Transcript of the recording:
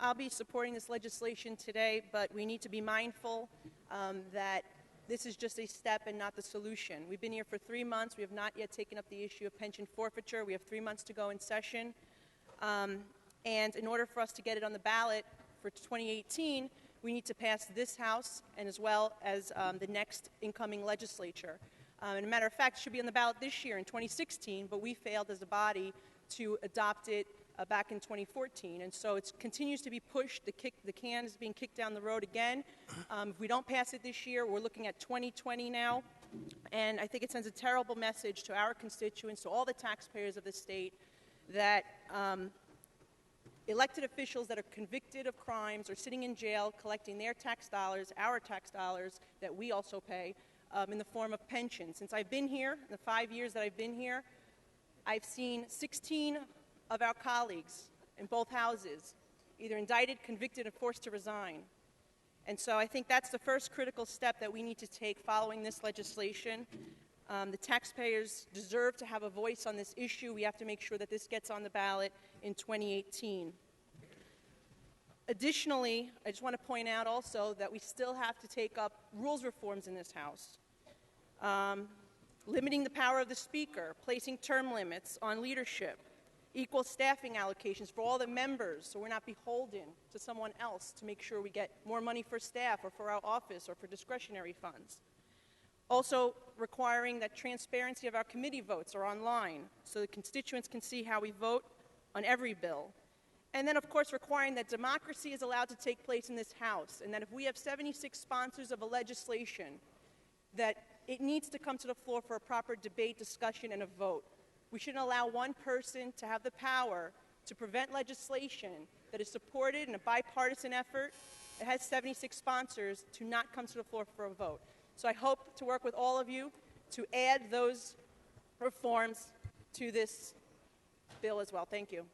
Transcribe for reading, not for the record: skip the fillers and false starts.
I'll be supporting this legislation today, but we need to be mindful that this is just a step and not the solution. We've been here for 3 months. We have not yet taken up the issue of pension forfeiture. We have 3 months to go in session. And in order for us to get it on the ballot for 2018, we need to pass this House and as well as the next incoming legislature. And a matter of fact, it should be on the ballot this year in 2016, but we failed as a body to adopt it back in 2014. And so it continues to be pushed. The can is being kicked down the road again. If we don't pass it this year, we're looking at 2020 now. And I think it sends a terrible message to our constituents, to all the taxpayers of the state, that elected officials that are convicted of crimes are sitting in jail collecting their tax dollars, our tax dollars, that we also pay, in the form of pensions. Since I've been here, the 5 years that I've been here, I've seen 16 of our colleagues in both houses either indicted, convicted, and forced to resign. And so I think that's the first critical step that we need to take following this legislation. The taxpayers deserve to have a voice on this issue. We have to make sure that this gets on the ballot in 2018. Additionally, I just want to point out also that we still have to take up rules reforms in this House. Limiting the power of the Speaker, placing term limits on leadership, equal staffing allocations for all the members so we're not beholden to someone else to make sure we get more money for staff or for our office or for discretionary funds. Also requiring that transparency of our committee votes are online so the constituents can see how we vote on every bill. And then, of course, requiring that democracy is allowed to take place in this House, and that if we have 76 sponsors of a legislation, that it needs to come to the floor for a proper debate, discussion, and a vote. We shouldn't allow one person to have the power to prevent legislation that is supported in a bipartisan effort that has 76 sponsors to not come to the floor for a vote. So I hope to work with all of you to add those reforms to this bill as well. Thank you.